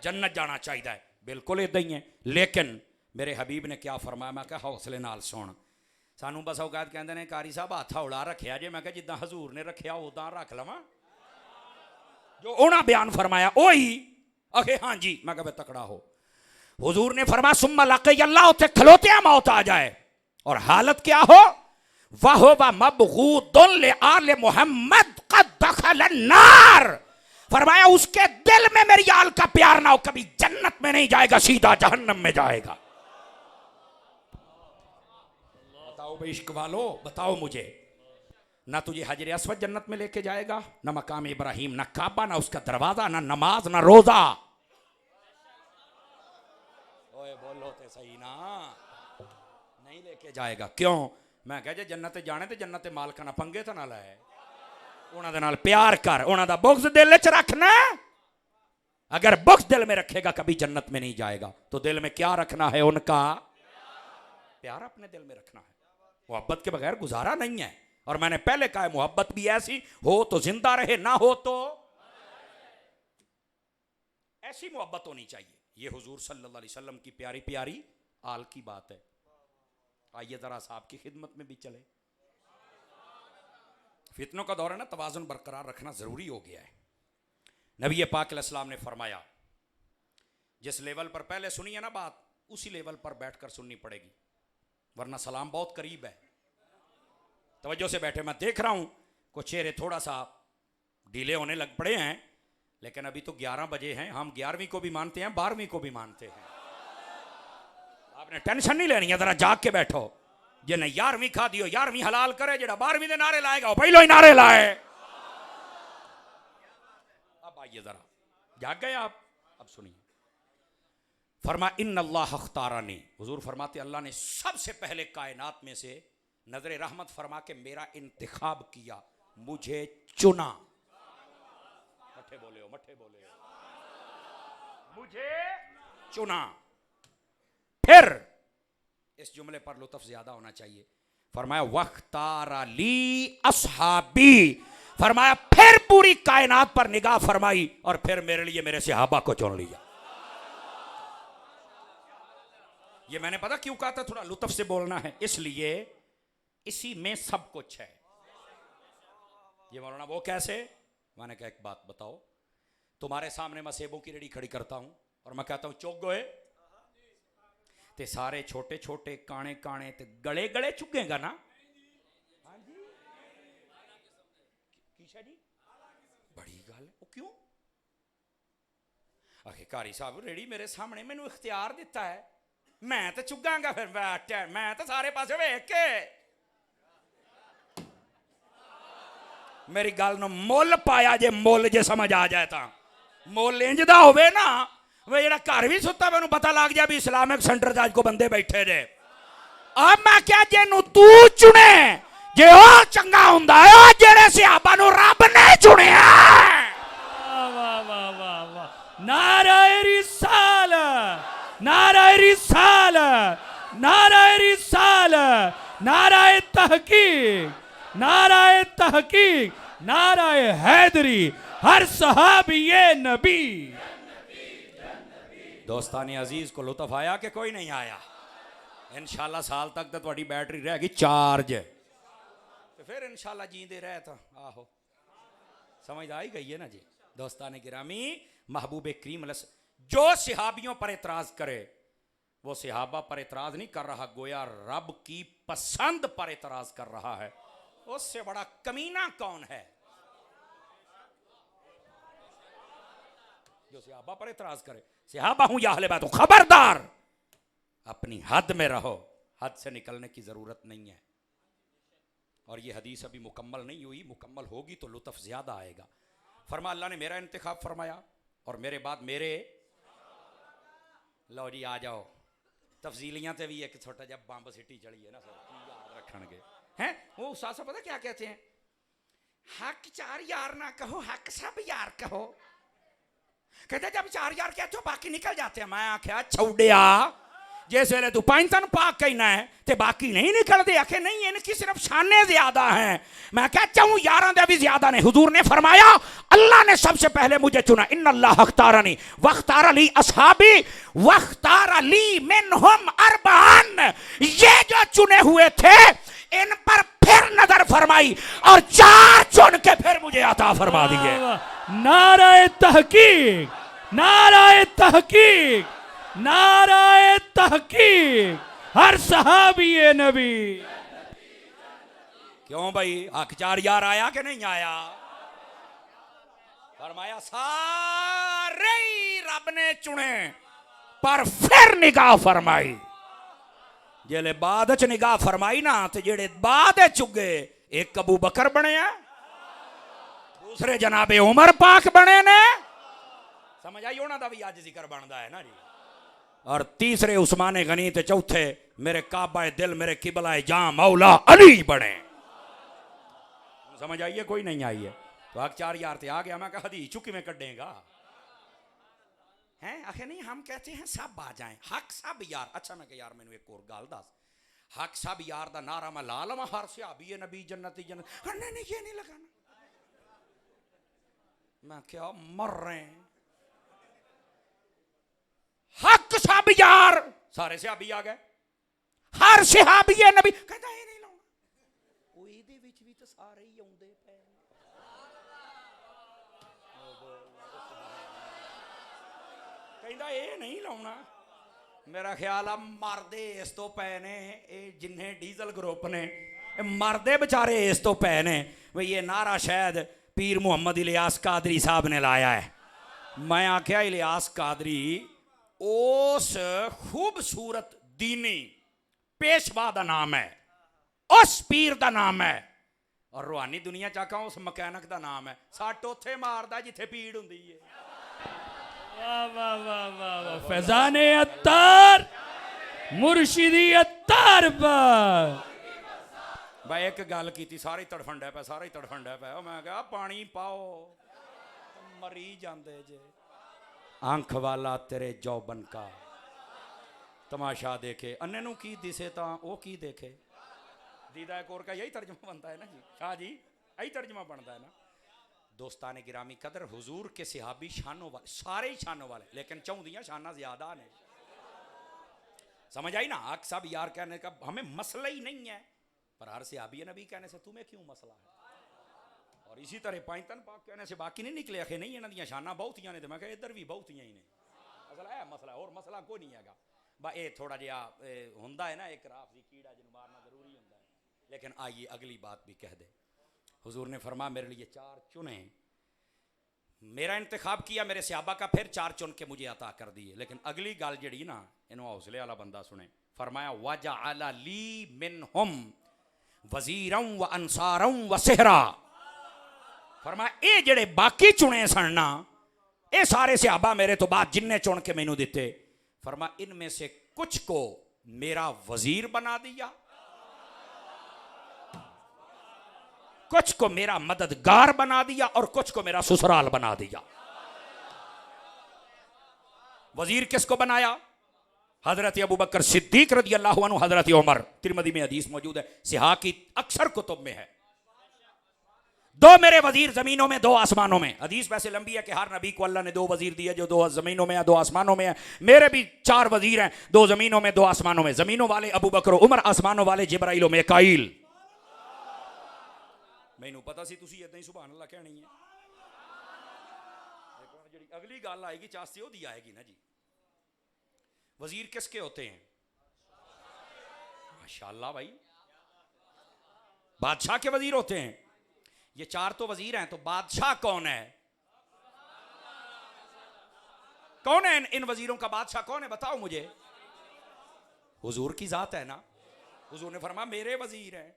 जन्नत जाना चाहिए। बिल्कुल इदा ही है। लेकिन मेरे हबीब ने क्या फरमाया? मैं कहा हौसले नाल सुन। सानू बस औकात कहते हैं कारी साहब हाथ हौला रखिया जे, मैं कहा जिदा हजूर ने रखिया उदा रख लवा, जो उन्हें बयान फरमाया ओही आखे हाँ जी। मैं कहा तकड़ा हो। हुजूर ने फरमाया सुम्मा लके यल्ला, उथे खलोते मौत आ जाए और हालत क्या हो? वाह वा मबगूदुन ले आले मोहम्मद कद दखल अन्नार। फरमाया उसके दिल में मेरी आल का प्यार ना हो, कभी जन्नत में नहीं जाएगा, सीधा जहन्नम में जाएगा। बताओ भाई इश्क वालो, बताओ मुझे, ना तुझे हजर असवद जन्नत में लेके जाएगा, ना मकाम इब्राहिम, ना काबा, ना उसका दरवाजा, ना नमाज, ना रोजा। ओए बोलो ते सही ना, नहीं लेके जाएगा। क्यों? मैं कह जे जन्नत जाने ते जन्नत मालका ना पंगे तो ना लाए, उन्हां दे नाल प्यार कर, उन्हां दा बुग़्ज़ दिल च रखना। अगर बुग़्ज़ दिल में रखेगा कभी जन्नत में नहीं जाएगा। तो दिल में क्या रखना है? उनका प्यार अपने दिल में रखना है। मोहब्बत के बगैर गुजारा नहीं है। और मैंने पहले कहा है मोहब्बत भी ऐसी हो तो जिंदा रहे, ना हो तो ऐसी मोहब्बत होनी चाहिए। ये हुजूर सल्लल्लाहु अलैहि वसल्लम की प्यारी प्यारी आल की बात है। आइए जरा साहब की खिदमत में भी चले। फितनों का दौर है ना, तवाज़ुन बरकरार रखना जरूरी हो गया है। नबी पाक अलैहिस्सलाम ने फरमाया, जिस लेवल पर पहले सुनी है ना बात, उसी लेवल पर बैठकर सुननी पड़ेगी, वरना सलाम बहुत करीब है। तवज्जो से बैठे, मैं देख रहा हूं कुछ चेहरे थोड़ा सा डीले होने लग पड़े हैं, लेकिन अभी तो 11 बजे हैं। हम 11वीं को भी मानते हैं, 12वीं को भी मानते हैं। आपने टेंशन नहीं लेनी है, जरा जाग के बैठो। जिन्हें 11वीं खा दियो 11वीं हलाल करे, जेड़ा 12वीं दे नारे लाएगा वो पहलो ही नारे लाए। अब आइए जरा, जाग गए आप? अब सुनिए, फरमा इन अल्लाह अख्तारानी, हुजूर फरमाते अल्लाह ने सबसे पहले कायनात में से नजर रहमत फरमा के मेरा इंतखाब किया, मुझे चुना। मठे बोले हो, मठे बोले हो, मुझे चुना। फिर इस जुमले पर लुत्फ ज्यादा होना चाहिए, फरमाया वख्तारा ली असहाबी, फरमाया फिर पूरी कायनात पर निगाह फरमाई और फिर मेरे लिए मेरे सहाबा को चुन लिया। ये मैंने पता क्यों कहा था, थोड़ा लुत्फ से बोलना है, इसलिए इसी में सब कुछ है। ये मौलाना वो कैसे? मैंने कहा एक बात बताओ, तुम्हारे सामने मैं सेबों की रेडी खड़ी करता हूं और मैं कहता हूं चौक गोए, ते सारे छोटे छोटे काने काने ते गले गले चुगेगा ना? हाँ जी, कीशा जी बड़ी गल, वो क्यों? आखिर कारी साहब रेडी मेरे सामने मैनू इख्तियार दिता है, मैं तो चुगांगा, फिर मैं तो सारे पासे वेख के। मेरी गल नु मुल पाया जे, मुल जे समझ आ जाए तो मुल इंज दा होवे ना, वे जेड़ा घर भी सुता मैनू पता लग जाए भी इस्लामिक सेंटर च अज को बंदे बैठे जे। अब मैं क्या जेनू तू चुने जे ओ चंगा हुंदा है, ओ जेड़े सहाबा नु रब ने चुनिया। वाह वाह वाह वाह, नाराए रिसालत, नाराए रिसालत, नाराए रिसालत, नाराए तहकीक, नाराए तहकीक, नाराए हैदरी, हर सहाबी नबी। दोस्तानी अजीज को लुत्फ आया कि कोई नहीं आया? इंशाल्लाह साल तक तो तुम्हारी बैटरी रहेगी चार्ज, तो फिर इंशाल्लाह जींदे रहे तो आहो। समझ आई गई है ना जी? दोस्तानी गिरामी, महबूब करीम जो सहाबियों पर एतराज करे वो सहाबा पर एतराज नहीं कर रहा, गोया रब की पसंद पर एतराज कर रहा है। उससे बड़ा कमीना कौन है जो सहाबा पर एतराज करे? सहाबा हूं या अहले बैत, तो खबरदार अपनी हद में रहो, हद से निकलने की जरूरत नहीं है। और ये हदीस अभी मुकम्मल नहीं हुई, मुकम्मल होगी तो लुत्फ ज्यादा आएगा। फरमा अल्लाह ने मेरा इंतखाब फरमाया और मेरे बाद मेरे, लो जी आ जाओ, तफजीलियां ते भी एक छोटा जब बंब सिटी चढ़ी है ना, सर की याद रखणगे हैं। वो उस्ताद साहब पता क्या कहते हैं, हक चार यार ना कहो, हक सब यार कहो। कहते जब चार यार कहते हो बाकी निकल जाते हैं। मैं आख्या छौड़िया, जिस वेले तू पांच तन पाक कहना है ते बाकी नहीं निकलते। आखे नहीं, इनकी सिर्फ शाने ज्यादा हैं। मैं कहता हूं यारां दे भी ज्यादा ने। हुजूर ने फरमाया अल्लाह ने सबसे पहले मुझे चुना, इन अल्लाह अख्तारनी वख्तार अली असहाबी वख्तार अली मिनहुम अरबान। ये जो चुने हुए थे इन पर फिर नजर फरमाई और चार चुन के फिर मुझे अता फरमा दिए। नाराए तहकीक, नाराए तहकीक, नाराए तहकीक, हर सहाबी नबी। क्यों भाई, हक चार यार आया कि नहीं आया? फरमाया सारे रब ने चुने पर फिर निगाह फरमाई। जेले बाद च निगाह फरमाई ना, तो जेड़े बाद चुगे, एक अबू बकर बने हैं, दूसरे जनाबे उमर पाक बने ने। समझ आई? उन्हां दा भी अज जिक्र बनदा है ना जी। और तीसरे उस्माने गनी, ते चौथे मेरे काबा दिल, मेरे किबला जां मौला अली बने। समझ आई है? कोई नहीं आई है? तो हक चार यार ते आ गया। मैं कहा हदीस चुकी में कटेगा हैं? आखिर नहीं, हम कहते हैं सब आ जाएं, हक सब यार। अच्छा मैं कहा यार मैंने एक और गाल दस, हक सब यार दा नारा मैं ला लवां हर सहाबी नबी जन्नती जन्नत? नहीं नहीं, ये नहीं लगाना। मैं क्या मर रहे हैं, हक सब यार, सारे सहाबी आ गए, हर सहाबी नबी। कहता ये नहीं लाउना, वो ਇਹਦੇ ਵਿੱਚ ਵੀ ਤਾਂ ਸਾਰੇ ਹੀ ਆਉਂਦੇ ਪਏ। ਕਹਿੰਦਾ ਇਹ नहीं लाउना, मेरा ख्याल आ मरदे इस तो पै ने ये जिन्ने डीजल ग्रुप ने मरदे बेचारे इस तो पै ने भाई ये नारा शायद पीर मुहम्मद इलियास कादरी साहब ने लाया है। मैं आख्या इलियास कादरी उस खूबसूरत दीनी पेशवा का नाम है, उस पीर का नाम है, और रूहानी दुनिया चाका उस मकैनिक का नाम है। सट उत्थे मारदा जिथे पीड़ हुंदी है। वाह वाह वाह वाह वाह, फैजाने अत्तार मुर्शिदी अत्तार पर भाई एक गल की सारे तड़फन डै पे, सारे तड़फन डै पे। मैं कहा पानी पाओ, मरी जाते जे। आंख वाला तेरे जौबन का तमाशा देखे, अन्य नू की दिसे ता वो की देखे। दीदा कौर का यही तर्जमा बनता है ना जी, शाह जी यही तर्जमा बनता है ना। दोस्तान गिरामी कदर हुजूर के सिहाबी शानों वाले, सारे ही शानों वाले, लेकिन चौंदियां शाना ज्यादा ने। समझ आई ना? आक सब यार कहने का हमें मसला ही नहीं है, पर हर सिहाबी नबी कहने से तुम्हें क्यों मसला है? और इसी तरह पाइतन पाक कहने से बाकी नहीं निकले। आखे नहीं इन्हों शाना बहुतियां ने, तो मैं कहा इधर भी बहुतियां ही ने। असल है मसला, और मसला कोई नहीं है। बा ये थोड़ा जिहा होंदा है ना एक राफ दी कीड़ा जिन्होंने मारना जरूरी होंदा है। लेकिन आइए अगली बात भी कह दे। हुजूर ने फरमाया मेरे लिए 4 चुने, मेरा इंतखाब किया, मेरे सहाबा का, फिर 4 चुन के मुझे अता कर दिए। लेकिन अगली गल जड़ी ना इन्हों हौसले वाला बंदा सुने। फरमाया वजअल ली मिनहुम वजीरम व अंसारम व सेहरा। फरमाया ये जड़े बाकी चुने सन ना, ये सारे सहाबा मेरे तो बाद जिन्ने चुन के मैनू दिते, फरमाया इनमें से कुछ को मेरा वजीर बना दिया, कुछ को मेरा मददगार बना दिया, और कुछ को मेरा ससुराल बना दिया। वजीर किसको बनाया? हजरत अबू बकर सिद्दीक रदी अल्लाह अन्हु, हजरत उमर। तिरमिज़ी में हदीस मौजूद है, सिहा की अक्सर कुतुब में है। 2 मेरे वजीर जमीनों में, 2 आसमानों में। हदीस वैसे लंबी है कि हर नबी को अल्लाह ने 2 वजीर दिए, जो 2 जमीनों में है, 2 आसमानों में है। मेरे भी 4 वजीर हैं, 2 जमीनों में, 2 आसमानों में। जमीनों वाले अबू बकर उमर, आसमानों वाले जिब्राइल मीकाईल। मैनू पता सी तुसी इदां ही सुभान अल्लाह कहनी है। जी अगली गल आएगी चास्ती ओदी आएगी ना जी। वजीर किसके होते हैं? माशाअल्लाह भाई, बादशाह के वजीर होते हैं। ये 4 तो वजीर हैं, तो बादशाह कौन है? कौन है इन वजीरों का बादशाह? कौन है बताओ मुझे। हुजूर की जात है ना। हुजूर ने फरमाया मेरे वजीर हैं।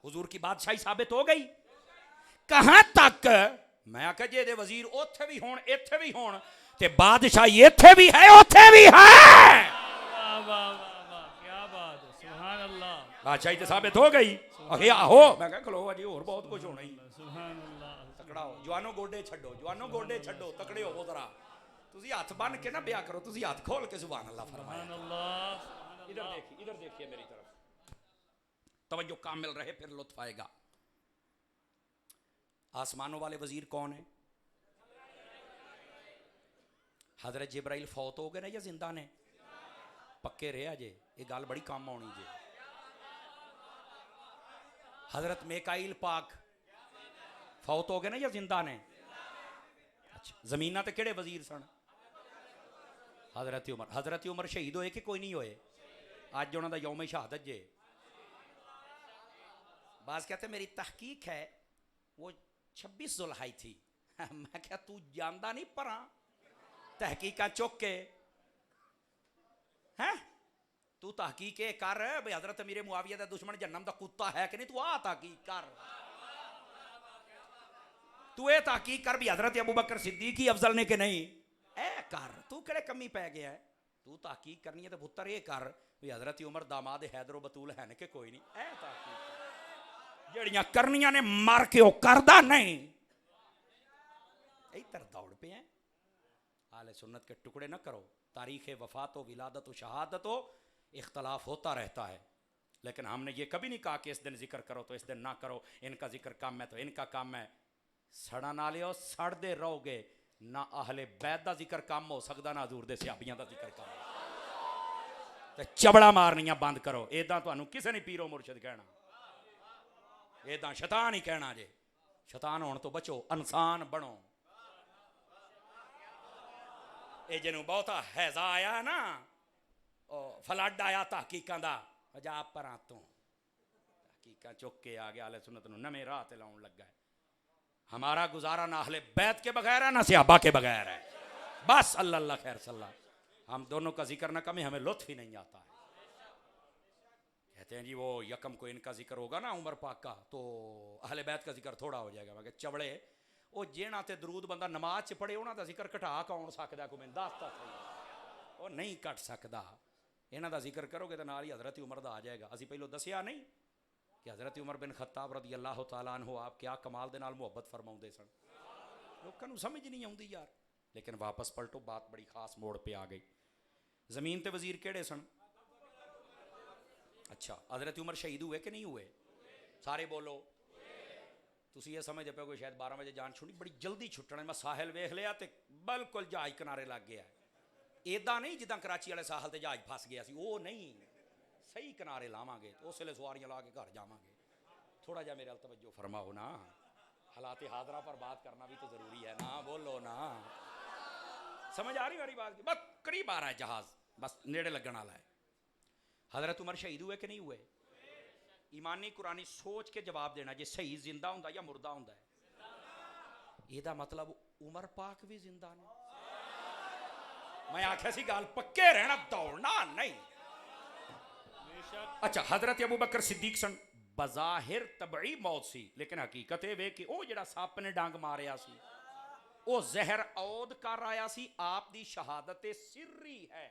हुजूर की बादशाही साबित हो गई। कहां तक? मैं आखा जे दे वजीर ओथे भी होण, इत्थे भी होण, ते बादशाही इत्थे भी है, ओथे भी है। वाह वाह वाह वाह, क्या बात है, सुभान अल्लाह। बादशाही तो साबित हो गई। अहे आहो, मैं कहा खलो अजी और बहुत कुछ होना ही। सुभान अल्लाह। तकड़ा हो जवानों, गोडे छड्डो, जवानों गोडे छड्डो, तकड़े हो जरा। तुसी हाथ बन के ना ब्याह करो, तुसी हाथ खोल के सुभान अल्लाह फरमाया। सुभान अल्लाह। इधर देखिए मेरी तरफ, तवज्जो कामिल रहे फिर लुत्फ आएगा। आसमानों वाले वजीर कौन है? हजरत जिब्राइल फौत हो गए ना या जिंदा ने? पक्के रहे अजे, ये गल बड़ी काम आनी जे। हजरत मीकाईल पाक फौत हो गए ना या जिंदा ने? अच्छा, जमीना ते केड़े वजीर सन? हजरत उमर। हजरत उमर शहीद होए कि कोई नहीं होए? अज उन्होंने यौम शहादत जे। बाज कहते मेरी तहकीक है वो 26 जुल्हज थी। मैं क्या तू जानदा नहीं परा तहकीका चुक के हैं? तू तहकीक कर भाई हजरत अमीर मुआविया दा दुश्मन जन्नम दा कुत्ता है कि नहीं, तू आ तहकीक कर। तू ये तहकीक कर भी हजरत अबू बकर सिद्दीक ही अफजल ने कि नहीं, ए कर। तू केड़े कमी पै गया है? तू तहकीक करनी है तो पुत्र ये कर भी हजरत उमर दामाद हैदरो बतूल है कि कोई नहीं। ए तहकीक जड़ियां करनियां ने मर के करदा नहीं। इधर दौड़ पे हैं। आले सुन्नत के टुकड़े न करो। तारीख वफात हो, विलादत हो, शहादत हो, इख्तलाफ होता रहता है, लेकिन हमने ये कभी नहीं कहा कि इस दिन जिक्र करो तो इस दिन ना करो, इनका जिक्र कम है तो इनका कम है। सड़ा ना लियो, सड़दे रहोगे ना। अहले बैत दा जिक्र कम हो सकदा ना हजूर दे सहाबियां दा जिक्र कम हो। ते चबड़ा मारनियां बंद करो। इदां तुहानू किसे नहीं पीरो मुर्शिद कहना, इदां शैतान ही कहना जे। शैतान होने तो बचो, इंसान बनो। ये जिन्हों बहुता हैजा आया ना, फ्लड आया तहकीकां दा जा परां तों तहकीकां चुक के आ गया, अहले सुन्नत नूं नवें राह ते लाउण लगा है। हमारा गुजारा ना अहले बैत के बगैर है ना सहाबा के बगैर है। बस अल्लाह खैर सल्ला। हम दोनों का जिक्र ना कमें, हमें लुत्फ ही नहीं आता है। कहते हैं जी वो यकम को इनका जिक्र होगा ना उमर पाक का, तो अहले बैत का जिक्र थोड़ा हो जाएगा। मैं चवड़े वो जेना ते दरूद बंदा नमाज च पढ़े उन्हां दा जिक्र घटा कौन सकदा, कोई मैनूं दस तां सही वो नहीं घट सकदा। इन्हां दा जिक्र करोगे तो नाल ही हज़रत उमर दा आ जाएगा। असीं पहलों दसिया नहीं कि हज़रत उमर बिन खत्ताब रदी अल्लाह तआला अन्हु आप क्या कमाल दे नाल मुहब्बत फरमाउंदे सन। लोकां नूं समझ नहीं आउंदी यार। लेकिन वापस पलटो, बात बड़ी खास मोड़ पे आ गई। ज़मीन ते वज़ीर किहड़े सन? अच्छा, हज़रत उमर शहीद हुए कि नहीं हुए? सारे बोलो। तुसी ये समझदे पे कोई शायद 12 बजे जान छुड़ी, बड़ी जल्दी छुट्टना। मैं साहिल वेख लिया तो बिल्कुल जहाज किनारे लग गया। इदा नहीं जिदा कराची वाले साहल ते जहाज फस गया सी, वो नहीं, सही किनारे लावांगे तो उस वेले सवारियां ला के घर जावांगे। थोड़ा जा मेरे अल तवज्जो फरमाओ ना, हालात हादरा पर बात करना भी तो जरूरी है ना। बोलो ना, समझ आ रही मेरी बात? बस करीब आ रहा है जहाज, बस नेड़े लगन वाला है। हजरत उमर शहीद हुए कि नहीं हुए? ईमानी कुरानी सोच के जवाब देना जे सही जिंदा हुंदा या मुर्दा हुंदा है। एदा मतलब उमर पाक भी जिंदा ने। मैं आख्या सी गल पक्के रहना, दौड़ना नहीं। अच्छा, हजरत अबू बकर सिद्दीक सन, बज़ाहिर तबई मौत सी, लेकिन हकीकत वे कि वो जिहड़ा सप ने डंग मारिया सी वो जहर औद कर आया सी। आप दी शहादत सिर्री है।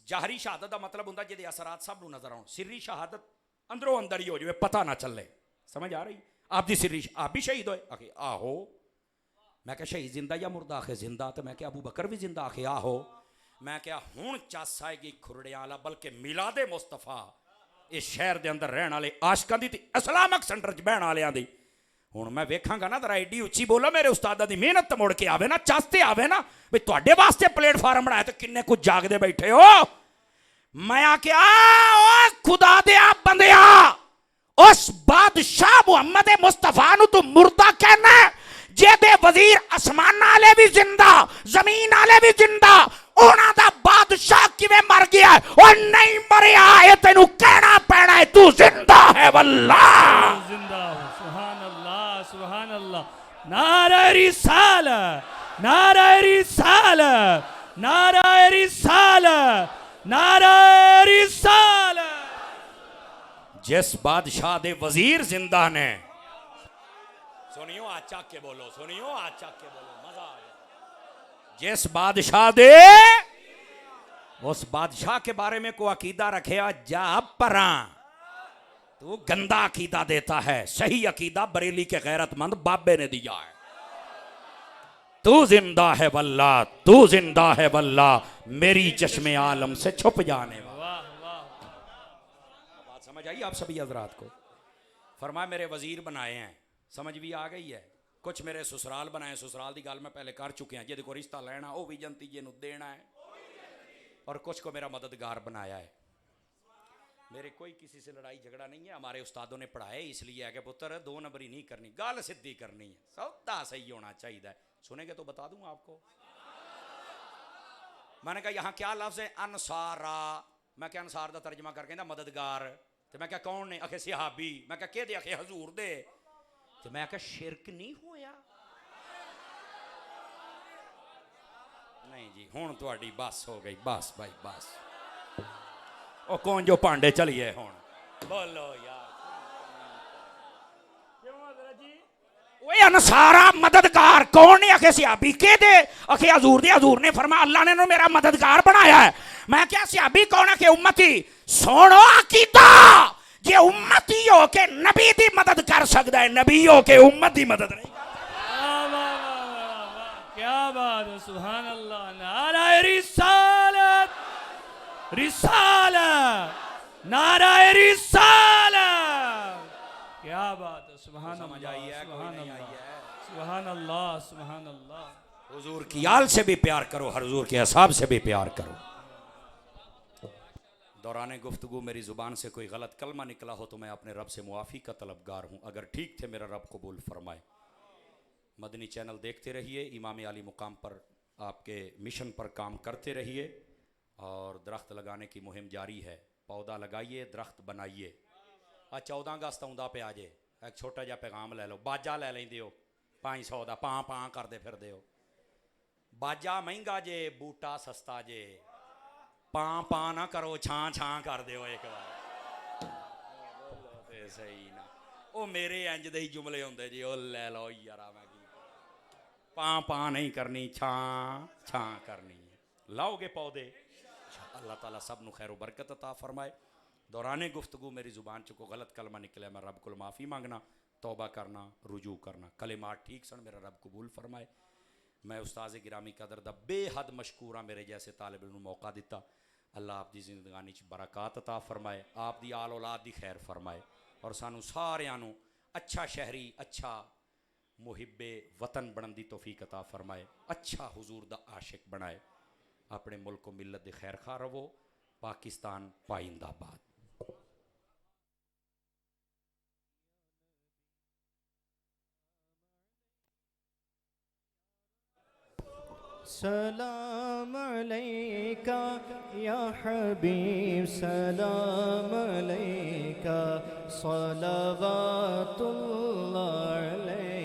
जाहरी शहादत का मतलब हुंदा जिहदे असरात सब नूं नजर आउण। सिर्री शहादत अंदरों अंदर ही हो जाए, पता ना चले। समझ आ रही? आप दी सिर्री, आप भी शहीद होए? आखे आहो। मैं क्या शहीद जिंदा या मुर्दा? आखे जिंदा। तो मैं क्या अबू बकर भी जिंदा? आखे आहो। मैं क्या हुण चस आएगी खुरड़ियां वाला, बल्कि मिलादे मुस्तफा इस शहर के अंदर रहने वाले आशकां दी ते इस्लामिक सेंटर च बहण वालियां दी। हुण मैं वेखांगा ना, जरा एडी उच्ची बोलो, मेरे उस्तादा दी मेहनत मुड़ के आवे ना, चसते आवे ना भी तुहाडे वास्ते प्लेटफार्म बनाया तो किन्ने कुछ जागदे बैठे हो। मैं आख्या खुदा दे बंदिया, उस बादशाह मुहम्मद मुस्तफा नूं तू मुर्दा कहना, जेदे वजीर आसमान वाले भी जिंदा जमीन वाले भी जिंदा, उन्हां दा बादशाह किवें मर गया? और नहीं मरिया, ये तेनू कहना पैना है, तू जिंदा है। वल्लाह जिंदा हो। सुभान अल्लाह, सुभान अल्लाह। नारा रिसालत, नारा रिसालत, नारा रिसालत, नारा रिसालत। जिस बादशाह दे वजीर जिंदा ने, सुनियो आचा के बोलो, सुनियो आचा के बोलो, मजा आ गया। जिस बादशाह दे, उस बादशाह के बारे में को अकीदा रखे जा परा, तू गंदा अकीदा देता है। सही अकीदा बरेली के गैरतमंद बाबे ने दिया है। तू जिंदा है वल्ला, तू जिंदा है वल्ला, मेरी चश्मे आलम से छुप जाने वाला। बात समझ आई आप सभी हजरात को? फरमाया मेरे वजीर बनाए हैं, समझ भी आ गई है। कुछ मेरे ससुराल बनाए, ससुराल की गल मैं पहले कर चुके हैं, जिहदे को रिश्ता लेना वो भी जनती जिन्हों देना है, और कुछ को मेरा मददगार बनाया है। मेरे कोई किसी से लड़ाई झगड़ा नहीं है। हमारे उस्तादों ने पढ़ाए इसलिए है कि पुत्र दो नंबरी नहीं करनी, गल सिद्धि करनी है, सौदा सही होना चाहिए। सुनेंगे तो बता दूं आपको। मैंने कहा यहाँ क्या लफ्ज है? अनसारा। मैं क्या अनसार का तर्जमा करके ना मददगार। तो मैं क्या कौन ने? आखे सहाबी। मैं क्या दे? आखे हजूर दे। तो मैं क्या शिरक नहीं होया? नहीं जी, हुण तुहाडी बस हो गई, बस भाई बस। ओ कौन जो पांडे चलिए हुण बोलो यार। ओए अनसारा मददगार कौन है? आखे सहाबी के दे? आखे हजूर दे। हजूर ने फरमाया अल्लाह ने मेरा मददगार बनाया है। मैं क्या सहाबी कौन है? के उम्मती। सुनो अकीदा, जे उम्मती हो के नबी दी मदद कर सकता है, नबी हो के उम्मत दी मदद नहीं। क्या बात है, सुभान अल्लाह। नारा रिसालत, रिसालत, नारा रिसालत। क्या बात है, सुभान समझ अल्लाह, आई है? कोई नहीं आई है? सुभान अल्लाह, सुभान अल्लाह। हुजूर की आल से भी प्यार करो, हुजूर के असहाब से भी प्यार करो। दौरान गुफ्तगू मेरी ज़ुबान से कोई गलत कलमा निकला हो तो मैं अपने रब से मुआफ़ी का तलबगार हूँ। अगर ठीक थे मेरा रब कबूल फरमाए। मदनी चैनल देखते रहिए, इमाम आली मुकाम पर आपके मिशन पर काम करते रहिए। और दरख्त लगाने की मुहिम जारी है। पौधा लगाइए, दरख्त बनाइए। 14 अगस्त आउंदा पिया जे, एक छोटा जिहा पैगाम ले लो। बाजा ले लेंदे हो 500 का, पां पां करते फिरदे हो। बाजा महंगा जे, बूटा सस्ता जे। पां पां ना करो, छां छां कर दो एक बार। ते सही ना, वो मेरे इंज दे ही जुमले होंदे जी। ओ ले लो यारा, मैं की पां पां नहीं करनी, छां छां करनी है। लाओगे पौधे, अल्लाह ताला सब नू खैर बरकत अता फरमाए। दौरान गुफ्तगू मेरी ज़ुबान च कोई गलत कलमा निकले, मैं रब को माफ़ी मांगना, तौबा करना, रुजू करना। कलिमात ठीक सन, मेरा रब कबूल फरमाए। मैं उस्ताद गिरामी कदर दा बेहद मशकूर हाँ, मेरे जैसे तालिब इल्म नू मौका दिता। अल्लाह आप दी जिंदगानी च बरकत अता फरमाए, आप दी आल औलाद दी खैर फरमाए, और सानू सारियां नू अच्छा शहरी, अच्छा मुहिब्बे वतन बनन दी तौफीक अता फरमाए, अच्छा हुजूर दा आशिक बनाए। अपने मुल्क को मिलत दे खैर खा रवो। पाकिस्तान पाइंदाबाद। सलाम अलैका या हबीब, सलाम अलैका, सलावतुल्लाह